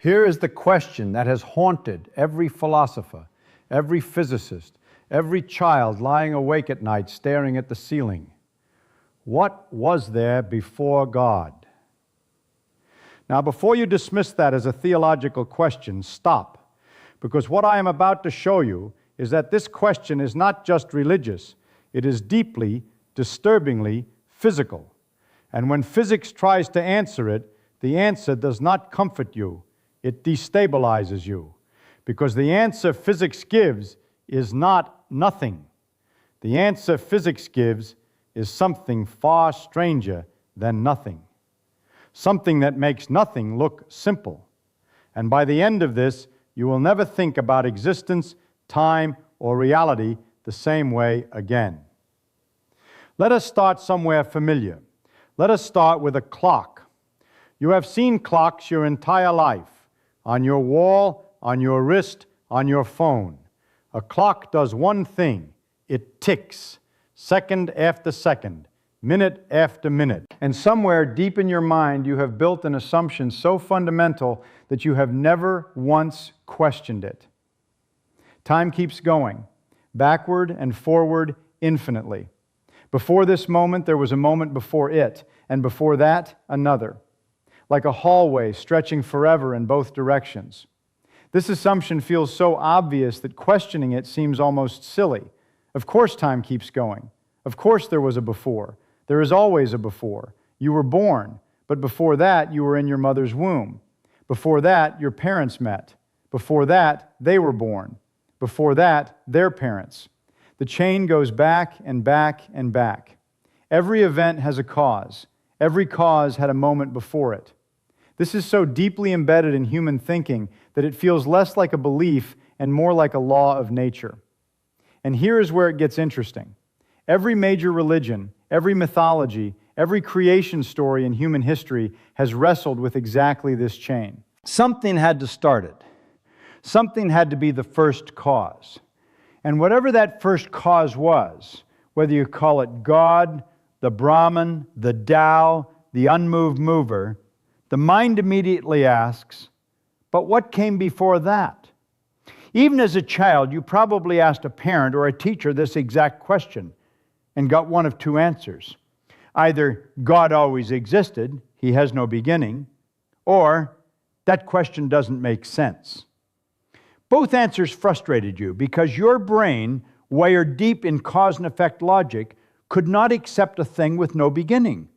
Here is the question that has haunted every philosopher, every physicist, every child lying awake at night staring at the ceiling. What was there before God? Now, before you dismiss that as a theological question, stop, because what I am about to show you is that this question is not just religious, it is deeply, disturbingly physical. And when physics tries to answer it, the answer does not comfort you, it destabilizes you, because the answer physics gives is not nothing. The answer physics gives is something far stranger than nothing. Something that makes nothing look simple. And by the end of this, you will never think about existence, time, or reality the same way again. Let us start somewhere familiar. Let us start with a clock. You have seen clocks your entire life, on your wall, on your wrist, on your phone. A clock does one thing. It ticks, second after second, minute after minute. And somewhere deep in your mind, you have built an assumption so fundamental that you have never once questioned it. Time keeps going, backward and forward infinitely. Before this moment, there was a moment before it, and before that, another, like a hallway stretching forever in both directions. This assumption feels so obvious that questioning it seems almost silly. Of course time keeps going. Of course there was a before. There is always a before. You were born, but before that you were in your mother's womb. Before that your parents met. Before that they were born. Before that their parents. The chain goes back and back and back. Every event has a cause. Every cause had a moment before it. This is so deeply embedded in human thinking that it feels less like a belief and more like a law of nature. And here is where it gets interesting. Every major religion, every mythology, every creation story in human history has wrestled with exactly this chain. Something had to start it. Something had to be the first cause. And whatever that first cause was, whether you call it God, the Brahman, the Tao, the unmoved mover, the mind immediately asks, but what came before that? Even as a child, you probably asked a parent or a teacher this exact question and got one of two answers. Either God always existed, he has no beginning, or that question doesn't make sense. Both answers frustrated you because your brain, wired deep in cause and effect logic, could not accept a thing with no beginning.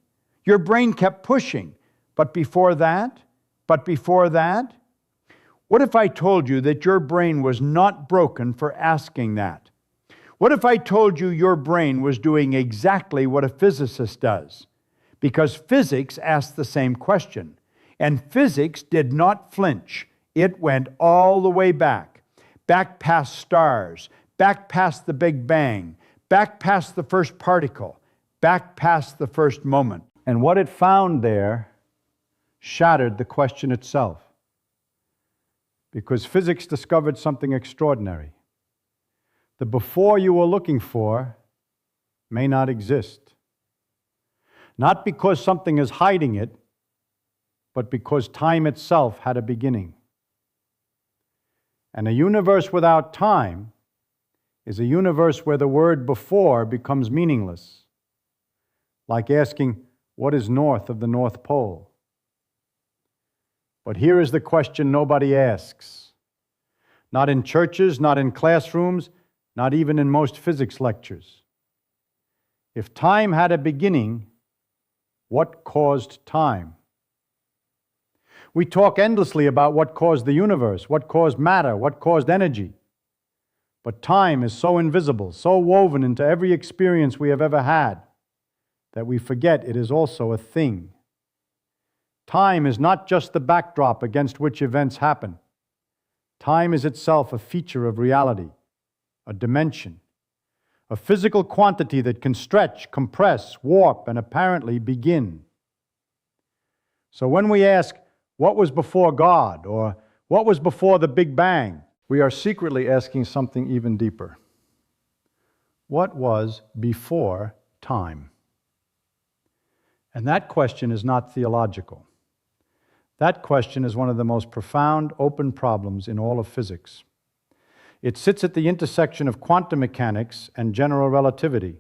Your brain kept pushing. But before that? But before that? What if I told you that your brain was not broken for asking that? What if I told you your brain was doing exactly what a physicist does? Because physics asked the same question. And physics did not flinch. It went all the way back. Back past stars. Back past the Big Bang. Back past the first particle. Back past the first moment. And what it found there shattered the question itself. Because physics discovered something extraordinary. The before you were looking for may not exist. Not because something is hiding it, but because time itself had a beginning. And a universe without time is a universe where the word before becomes meaningless. Like asking, what is north of the North Pole? But here is the question nobody asks. Not in churches, not in classrooms, not even in most physics lectures. If time had a beginning, what caused time? We talk endlessly about what caused the universe, what caused matter, what caused energy. But time is so invisible, so woven into every experience we have ever had, that we forget it is also a thing. Time is not just the backdrop against which events happen. Time is itself a feature of reality, a dimension, a physical quantity that can stretch, compress, warp, and apparently begin. So when we ask, what was before God, or what was before the Big Bang, we are secretly asking something even deeper. What was before time? And that question is not theological. That question is one of the most profound open problems in all of physics. It sits at the intersection of quantum mechanics and general relativity,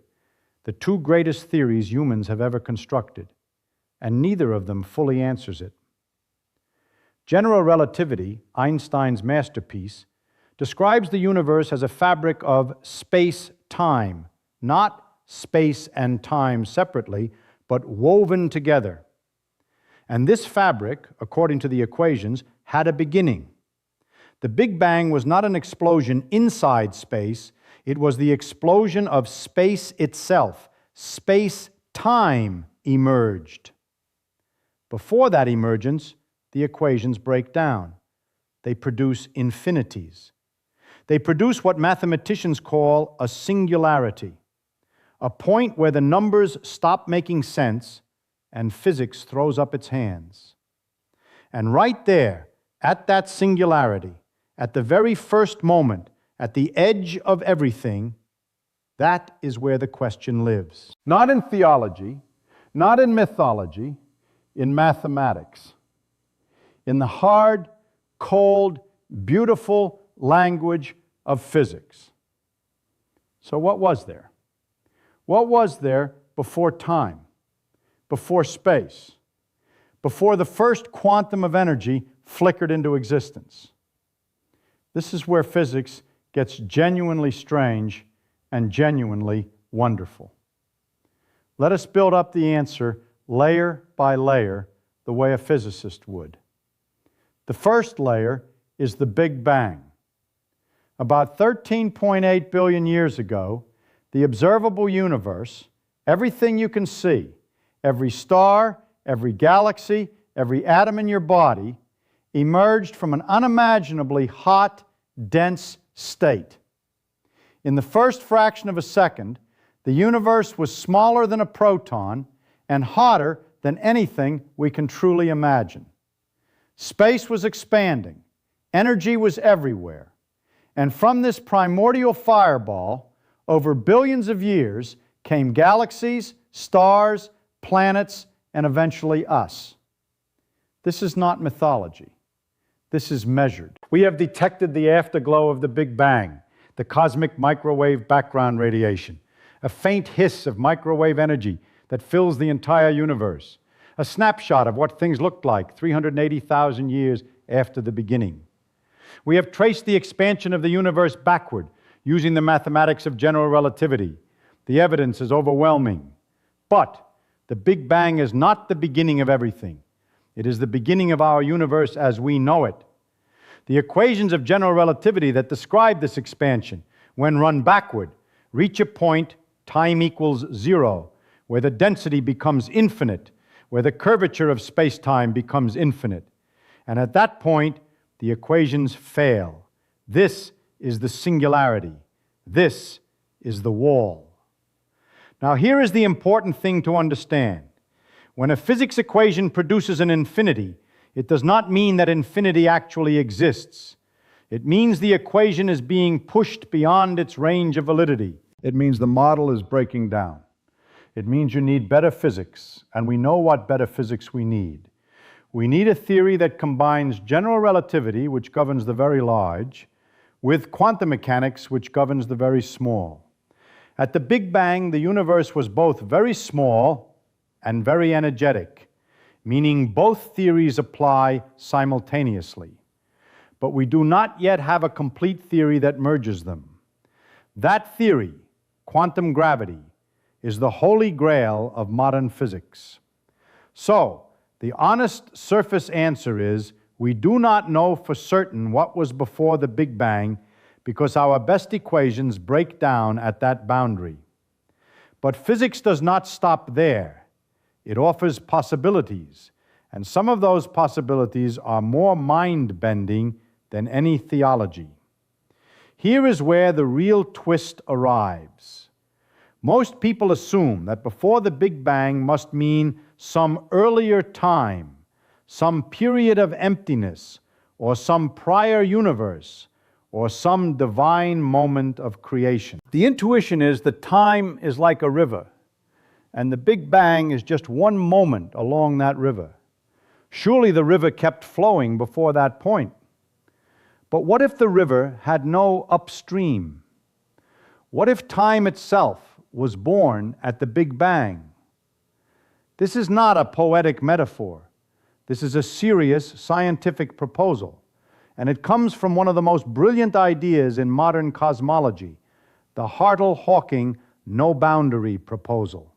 the two greatest theories humans have ever constructed, and neither of them fully answers it. General relativity, Einstein's masterpiece, describes the universe as a fabric of space-time, not space and time separately, but woven together. And this fabric, according to the equations, had a beginning. The Big Bang was not an explosion inside space, it was the explosion of space itself. Space-time emerged. Before that emergence, the equations break down. They produce infinities. They produce what mathematicians call a singularity, a point where the numbers stop making sense and physics throws up its hands. And right there, at that singularity, at the very first moment, at the edge of everything, that is where the question lives. Not in theology, not in mythology, in mathematics. In the hard, cold, beautiful language of physics. So what was there? What was there before time, before space, before the first quantum of energy flickered into existence? This is where physics gets genuinely strange and genuinely wonderful. Let us build up the answer layer by layer, the way a physicist would. The first layer is the Big Bang. About 13.8 billion years ago, the observable universe, everything you can see, every star, every galaxy, every atom in your body, emerged from an unimaginably hot, dense state. In the first fraction of a second, the universe was smaller than a proton and hotter than anything we can truly imagine. Space was expanding, energy was everywhere, and from this primordial fireball, over billions of years, came galaxies, stars, planets, and eventually us. This is not mythology. This is measured. We have detected the afterglow of the Big Bang, the cosmic microwave background radiation, a faint hiss of microwave energy that fills the entire universe, a snapshot of what things looked like 380,000 years after the beginning. We have traced the expansion of the universe backward using the mathematics of general relativity. The evidence is overwhelming. But the Big Bang is not the beginning of everything. It is the beginning of our universe as we know it. The equations of general relativity that describe this expansion, when run backward, reach a point, time equals zero, where the density becomes infinite, where the curvature of space-time becomes infinite. And at that point, the equations fail. This is the singularity. This is the wall. Now, here is the important thing to understand. When a physics equation produces an infinity, it does not mean that infinity actually exists. It means the equation is being pushed beyond its range of validity. It means the model is breaking down. It means you need better physics, and we know what better physics we need. We need a theory that combines general relativity, which governs the very large, with quantum mechanics, which governs the very small. At the Big Bang, the universe was both very small and very energetic, meaning both theories apply simultaneously. But we do not yet have a complete theory that merges them. That theory, quantum gravity, is the holy grail of modern physics. So, the honest surface answer is, we do not know for certain what was before the Big Bang because our best equations break down at that boundary. But physics does not stop there. It offers possibilities, and some of those possibilities are more mind-bending than any theology. Here is where the real twist arrives. Most people assume that before the Big Bang must mean some earlier time, some period of emptiness, or some prior universe, or some divine moment of creation. The intuition is that time is like a river, and the Big Bang is just one moment along that river. Surely the river kept flowing before that point. But what if the river had no upstream? What if time itself was born at the Big Bang? This is not a poetic metaphor. This is a serious scientific proposal, and it comes from one of the most brilliant ideas in modern cosmology, the Hartle-Hawking no-boundary proposal.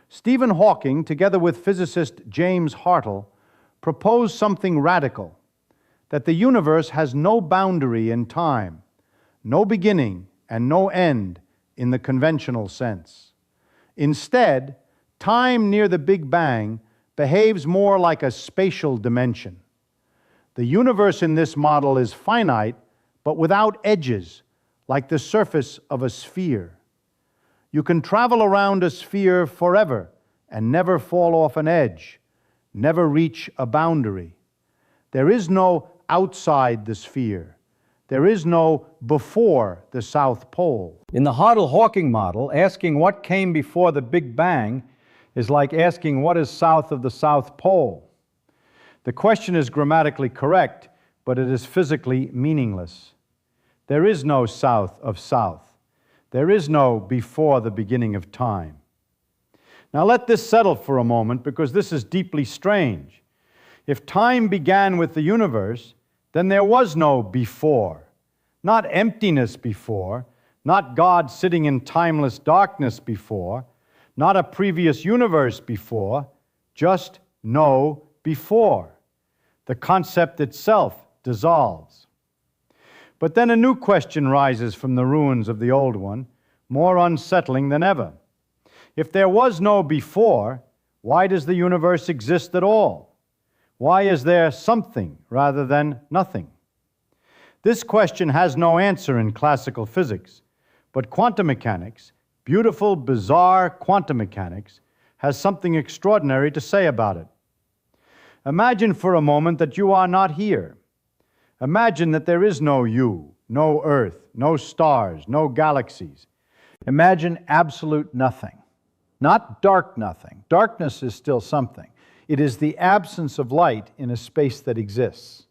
Stephen Hawking, together with physicist James Hartle, proposed something radical, that the universe has no boundary in time, no beginning and no end in the conventional sense. Instead, time near the Big Bang behaves more like a spatial dimension. The universe in this model is finite, but without edges, like the surface of a sphere. You can travel around a sphere forever and never fall off an edge, never reach a boundary. There is no outside the sphere. There is no before the South Pole. In the Hartle-Hawking model, asking what came before the Big Bang is like asking what is south of the South Pole. The question is grammatically correct, but it is physically meaningless. There is no south of south. There is no before the beginning of time. Now let this settle for a moment, because this is deeply strange. If time began with the universe, then there was no before, not emptiness before, not God sitting in timeless darkness before, not a previous universe before, just no before. The concept itself dissolves. But then a new question rises from the ruins of the old one, more unsettling than ever. If there was no before, why does the universe exist at all? Why is there something rather than nothing? This question has no answer in classical physics, but quantum mechanics, beautiful, bizarre quantum mechanics, has something extraordinary to say about it. Imagine for a moment that you are not here. Imagine that there is no you, no Earth, no stars, no galaxies. Imagine absolute nothing. Not dark nothing. Darkness is still something. It is the absence of light in a space that exists.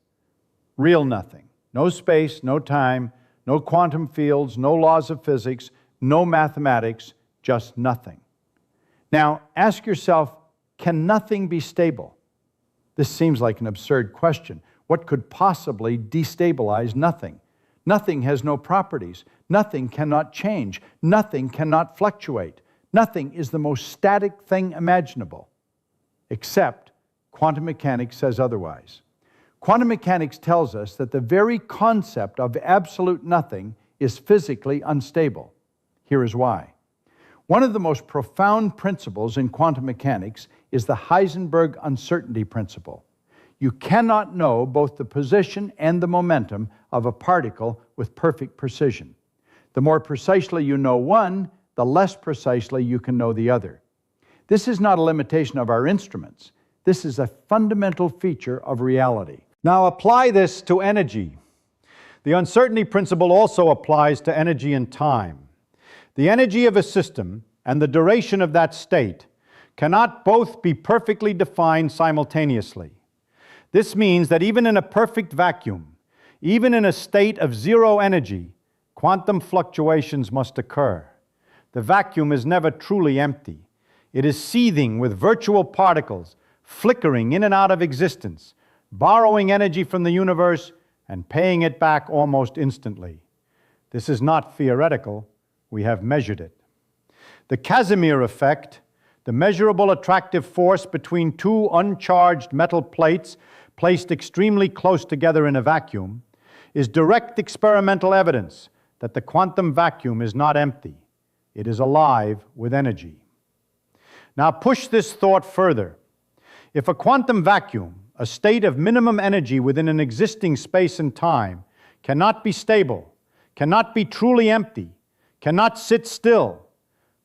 Real nothing. No space, no time, no quantum fields, no laws of physics, no mathematics, just nothing. Now, ask yourself, can nothing be stable? This seems like an absurd question. What could possibly destabilize nothing? Nothing has no properties. Nothing cannot change. Nothing cannot fluctuate. Nothing is the most static thing imaginable, except quantum mechanics says otherwise. Quantum mechanics tells us that the very concept of absolute nothing is physically unstable. Here is why. One of the most profound principles in quantum mechanics is the Heisenberg uncertainty principle. You cannot know both the position and the momentum of a particle with perfect precision. The more precisely you know one, the less precisely you can know the other. This is not a limitation of our instruments. This is a fundamental feature of reality. Now apply this to energy. The uncertainty principle also applies to energy and time. The energy of a system and the duration of that state cannot both be perfectly defined simultaneously. This means that even in a perfect vacuum, even in a state of zero energy, quantum fluctuations must occur. The vacuum is never truly empty. It is seething with virtual particles, flickering in and out of existence, borrowing energy from the universe and paying it back almost instantly. This is not theoretical. We have measured it. The Casimir effect, the measurable attractive force between two uncharged metal plates placed extremely close together in a vacuum, is direct experimental evidence that the quantum vacuum is not empty. It is alive with energy. Now push this thought further. If a quantum vacuum, a state of minimum energy within an existing space and time, cannot be stable, cannot be truly empty, cannot sit still,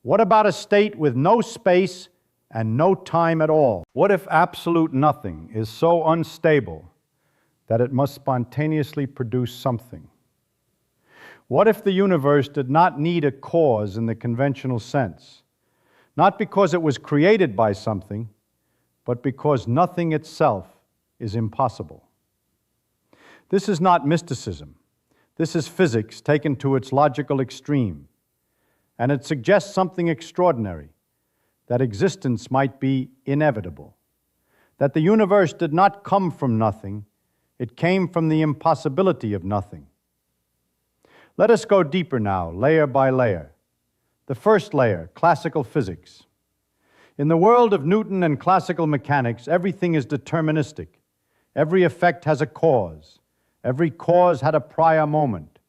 what about a state with no space and no time at all? What if absolute nothing is so unstable that it must spontaneously produce something? What if the universe did not need a cause in the conventional sense? Not because it was created by something, but because nothing itself is impossible. This is not mysticism. This is physics taken to its logical extreme, and it suggests something extraordinary, that existence might be inevitable, that the universe did not come from nothing, it came from the impossibility of nothing. Let us go deeper now, layer by layer. The first layer, classical physics. In the world of Newton and classical mechanics, everything is deterministic. Every effect has a cause. Every cause had a prior moment.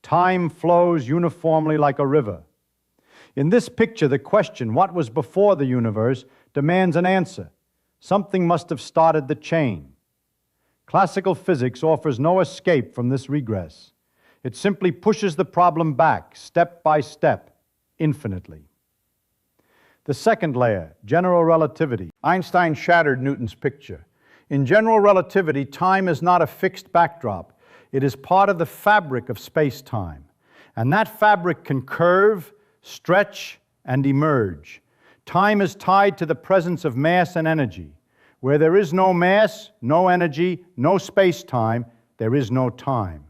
Time flows uniformly like a river. In this picture, the question, what was before the universe, demands an answer. Something must have started the chain. Classical physics offers no escape from this regress. It simply pushes the problem back, step by step, infinitely. The second layer, general relativity. Einstein shattered Newton's picture. In general relativity, time is not a fixed backdrop. It is part of the fabric of space-time. And that fabric can curve, stretch, and emerge. Time is tied to the presence of mass and energy. Where there is no mass, no energy, no space-time, there is no time.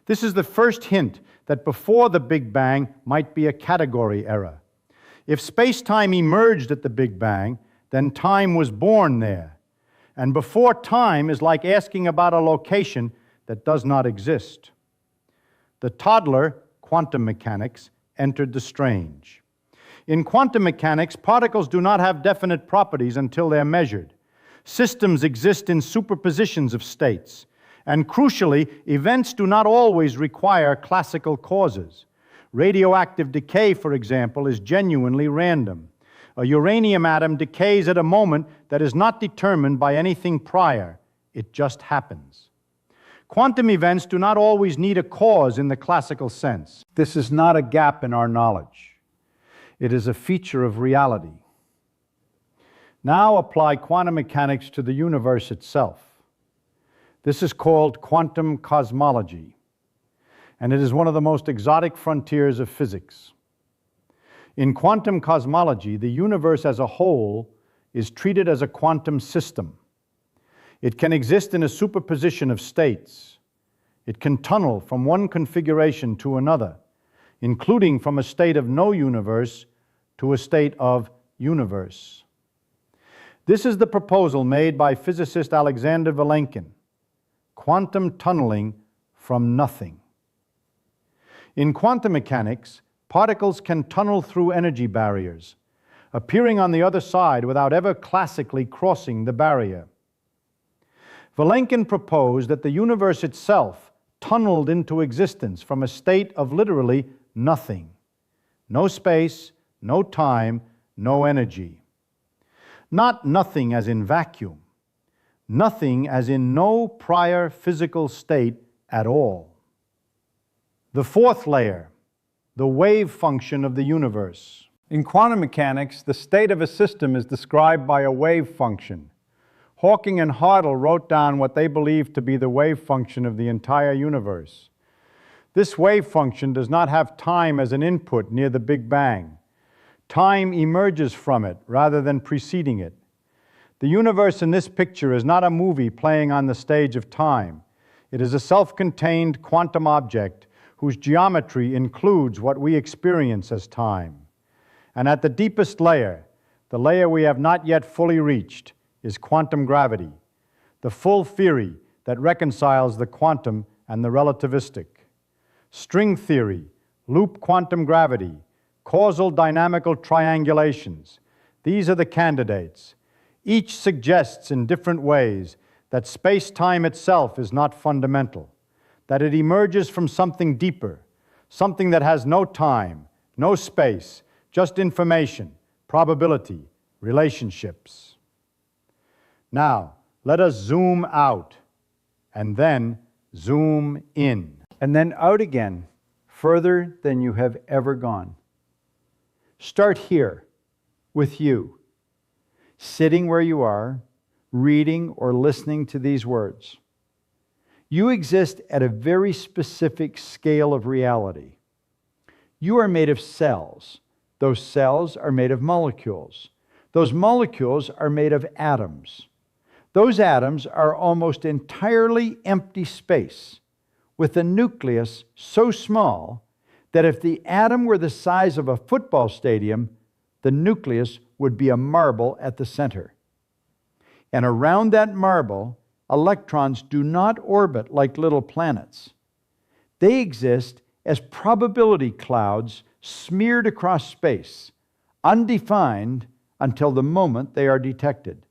This is the first hint that before the Big Bang might be a category error. If space-time emerged at the Big Bang, then time was born there. And before time is like asking about a location that does not exist. The toddler, quantum mechanics, entered the strange. In quantum mechanics, particles do not have definite properties until they're measured. Systems exist in superpositions of states. And crucially, events do not always require classical causes. Radioactive decay, for example, is genuinely random. A uranium atom decays at a moment that is not determined by anything prior. It just happens. Quantum events do not always need a cause in the classical sense. This is not a gap in our knowledge. It is a feature of reality. Now apply quantum mechanics to the universe itself. This is called quantum cosmology, and it is one of the most exotic frontiers of physics. In quantum cosmology, the universe as a whole is treated as a quantum system. It can exist in a superposition of states. It can tunnel from one configuration to another, including from a state of no universe to a state of universe. This is the proposal made by physicist Alexander Vilenkin, quantum tunneling from nothing. In quantum mechanics, particles can tunnel through energy barriers, appearing on the other side without ever classically crossing the barrier. Vilenkin proposed that the universe itself tunneled into existence from a state of literally nothing. No space, no time, no energy. Not nothing as in vacuum. Nothing as in no prior physical state at all. The fourth layer, the wave function of the universe. In quantum mechanics, the state of a system is described by a wave function. Hawking and Hartle wrote down what they believed to be the wave function of the entire universe. This wave function does not have time as an input near the Big Bang. Time emerges from it rather than preceding it. The universe in this picture is not a movie playing on the stage of time. It is a self-contained quantum object whose geometry includes what we experience as time. And at the deepest layer, the layer we have not yet fully reached, is quantum gravity, the full theory that reconciles the quantum and the relativistic. String theory, loop quantum gravity, causal dynamical triangulations. These are the candidates. Each suggests in different ways that space-time itself is not fundamental, that it emerges from something deeper, something that has no time, no space, just information, probability, relationships. Now, let us zoom out, and then zoom in. And then out again, further than you have ever gone. Start here, with you, sitting where you are, reading or listening to these words. You exist at a very specific scale of reality. You are made of cells. Those cells are made of molecules. Those molecules are made of atoms. Those atoms are almost entirely empty space, with a nucleus so small that if the atom were the size of a football stadium, the nucleus would be a marble at the center. And around that marble, electrons do not orbit like little planets. They exist as probability clouds smeared across space, undefined until the moment they are detected.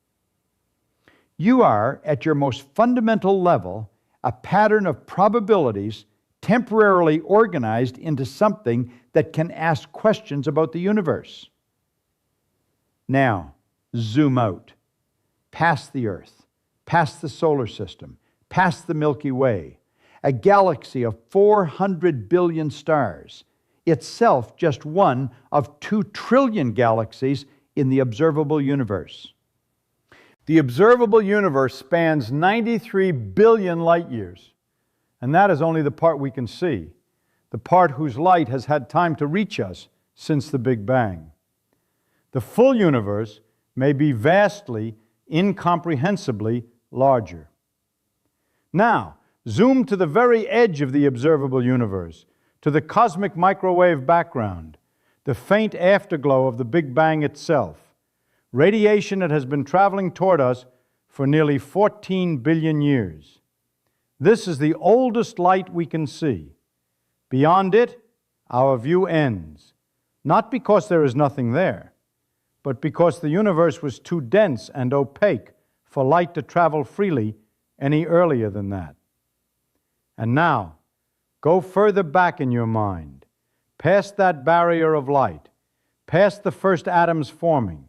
You are, at your most fundamental level, a pattern of probabilities temporarily organized into something that can ask questions about the universe. Now, zoom out, past the Earth, past the solar system, past the Milky Way, a galaxy of 400 billion stars, itself just one of 2 trillion galaxies in the observable universe. The observable universe spans 93 billion light years, and that is only the part we can see, the part whose light has had time to reach us since the Big Bang. The full universe may be vastly, incomprehensibly larger. Now, zoom to the very edge of the observable universe, to the cosmic microwave background, the faint afterglow of the Big Bang itself, radiation that has been traveling toward us for nearly 14 billion years. This is the oldest light we can see. Beyond it, our view ends, not because there is nothing there, but because the universe was too dense and opaque for light to travel freely any earlier than that. And now, go further back in your mind, past that barrier of light, past the first atoms forming,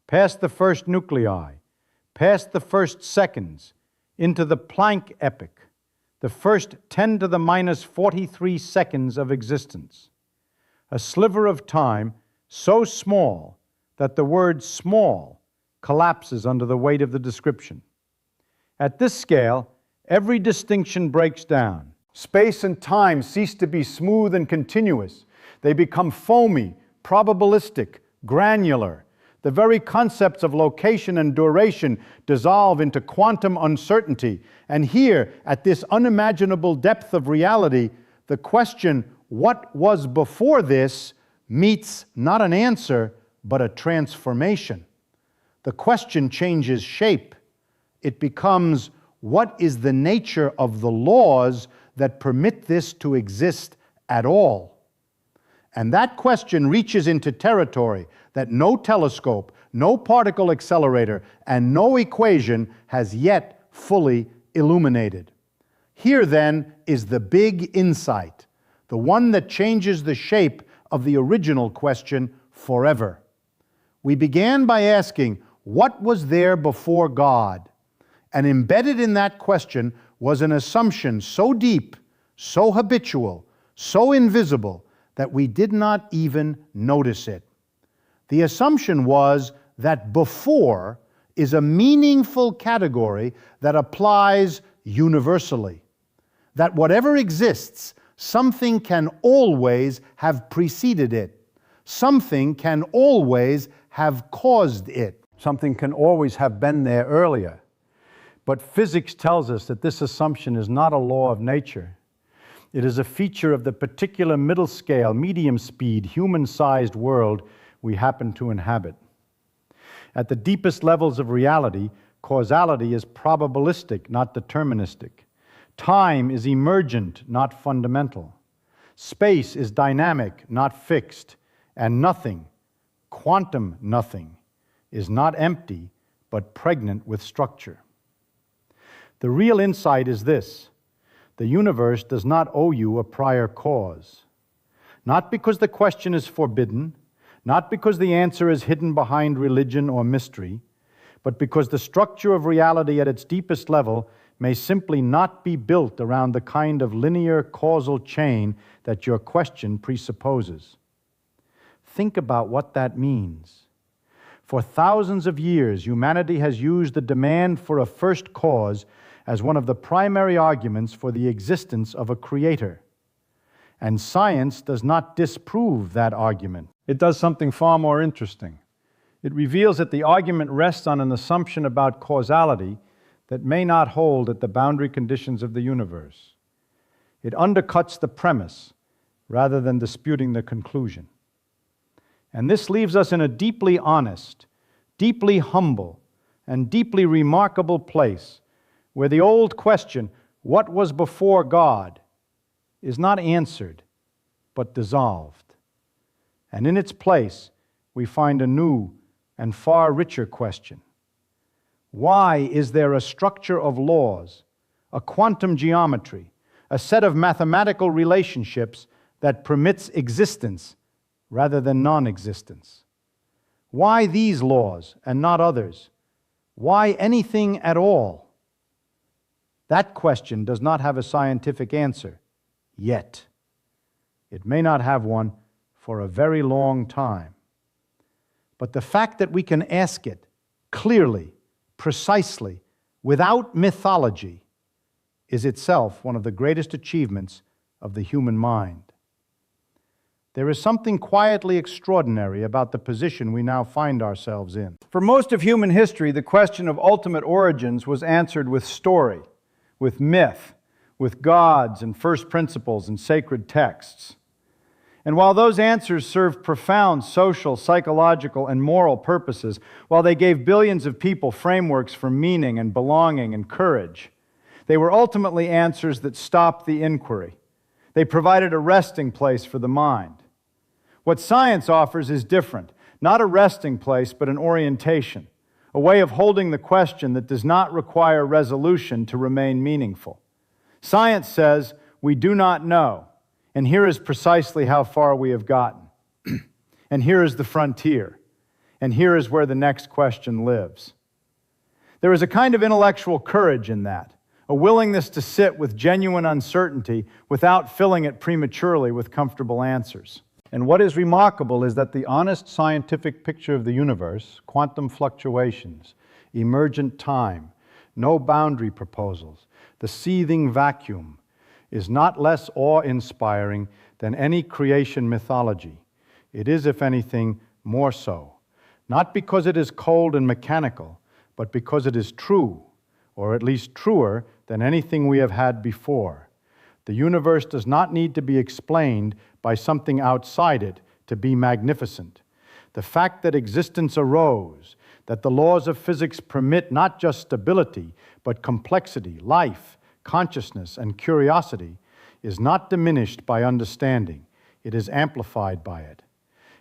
past the first nuclei, past the first seconds, into the Planck epoch, the first 10 to the minus 43 seconds of existence. A sliver of time so small that the word small collapses under the weight of the description. At this scale, every distinction breaks down. Space and time cease to be smooth and continuous. They become foamy, probabilistic, granular. The very concepts of location and duration dissolve into quantum uncertainty. And here, at this unimaginable depth of reality, the question, what was before this, meets not an answer, but a transformation. The question changes shape. It becomes, what is the nature of the laws that permit this to exist at all? And that question reaches into territory that no telescope, no particle accelerator, and no equation has yet fully illuminated. Here, then, is the big insight, the one that changes the shape of the original question forever. We began by asking, what was there before God? And embedded in that question was an assumption so deep, so habitual, so invisible, that we did not even notice it. The assumption was that before is a meaningful category that applies universally. That whatever exists, something can always have preceded it. Something can always have caused it. Something can always have been there earlier. But physics tells us that this assumption is not a law of nature. It is a feature of the particular middle scale, medium speed, human-sized world we happen to inhabit. At the deepest levels of reality, causality is probabilistic, not deterministic. Time is emergent, not fundamental. Space is dynamic, not fixed. And nothing, quantum nothing, is not empty, but pregnant with structure. The real insight is this: the universe does not owe you a prior cause. Not because the question is forbidden, not because the answer is hidden behind religion or mystery, but because the structure of reality at its deepest level may simply not be built around the kind of linear causal chain that your question presupposes. Think about what that means. For thousands of years, humanity has used the demand for a first cause as one of the primary arguments for the existence of a creator. And science does not disprove that argument. It does something far more interesting. It reveals that the argument rests on an assumption about causality that may not hold at the boundary conditions of the universe. It undercuts the premise rather than disputing the conclusion. And this leaves us in a deeply honest, deeply humble, and deeply remarkable place where the old question, what was before God, is not answered, but dissolved. And in its place, we find a new and far richer question. Why is there a structure of laws, a quantum geometry, a set of mathematical relationships that permits existence rather than non-existence? Why these laws and not others? Why anything at all? That question does not have a scientific answer yet. It may not have one for a very long time. But the fact that we can ask it clearly, precisely, without mythology, is itself one of the greatest achievements of the human mind. There is something quietly extraordinary about the position we now find ourselves in. For most of human history, the question of ultimate origins was answered with story, with myth, with gods and first principles and sacred texts. And while those answers served profound social, psychological, and moral purposes, while they gave billions of people frameworks for meaning and belonging and courage, they were ultimately answers that stopped the inquiry. They provided a resting place for the mind. What science offers is different, not a resting place, but an orientation, a way of holding the question that does not require resolution to remain meaningful. Science says, we do not know, and here is precisely how far we have gotten. And here is the frontier, and here is where the next question lives. There is a kind of intellectual courage in that, a willingness to sit with genuine uncertainty without filling it prematurely with comfortable answers. And what is remarkable is that the honest scientific picture of the universe, quantum fluctuations, emergent time, no boundary proposals, the seething vacuum, is not less awe-inspiring than any creation mythology. It is, if anything, more so. Not because it is cold and mechanical, but because it is true, or at least truer than anything we have had before. The universe does not need to be explained by something outside it to be magnificent. The fact that existence arose, that the laws of physics permit not just stability, but complexity, life, consciousness, and curiosity, is not diminished by understanding. It is amplified by it.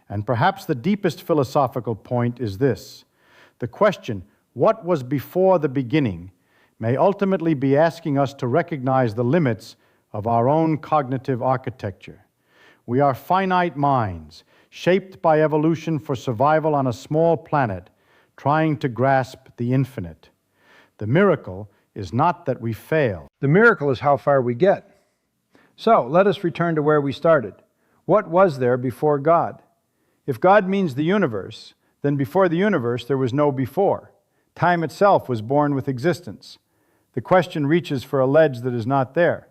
And perhaps the deepest philosophical point is this: the question, what was before the beginning, may ultimately be asking us to recognize the limits of our own cognitive architecture. We are finite minds, shaped by evolution for survival on a small planet, trying to grasp the infinite. The miracle is not that we fail. The miracle is how far we get. So, let us return to where we started. What was there before God? If God means the universe, then before the universe there was no before. Time itself was born with existence. The question reaches for a ledge that is not there.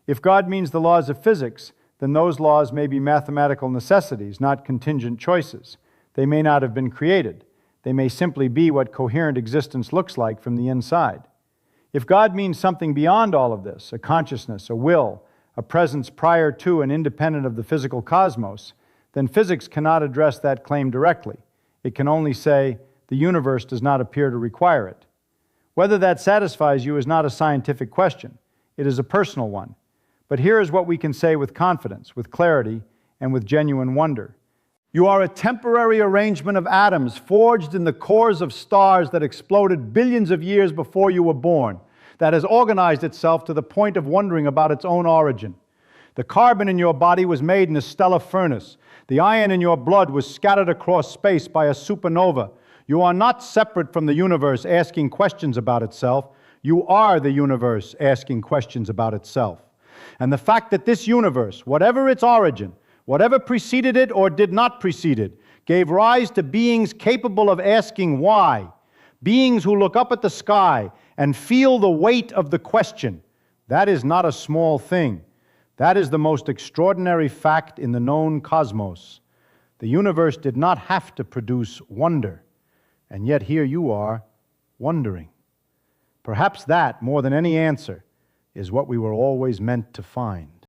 If God means the laws of physics, then those laws may be mathematical necessities, not contingent choices. They may not have been created. They may simply be what coherent existence looks like from the inside. If God means something beyond all of this, a consciousness, a will, a presence prior to and independent of the physical cosmos, then physics cannot address that claim directly. It can only say, the universe does not appear to require it. Whether that satisfies you is not a scientific question. It is a personal one. But here is what we can say with confidence, with clarity, and with genuine wonder. You are a temporary arrangement of atoms forged in the cores of stars that exploded billions of years before you were born, that has organized itself to the point of wondering about its own origin. The carbon in your body was made in a stellar furnace. The iron in your blood was scattered across space by a supernova. You are not separate from the universe asking questions about itself. You are the universe asking questions about itself. And the fact that this universe, whatever its origin, whatever preceded it or did not precede it, gave rise to beings capable of asking why, beings who look up at the sky and feel the weight of the question, that is not a small thing. That is the most extraordinary fact in the known cosmos. The universe did not have to produce wonder, and yet here you are, wondering. Perhaps that, more than any answer, is what we were always meant to find.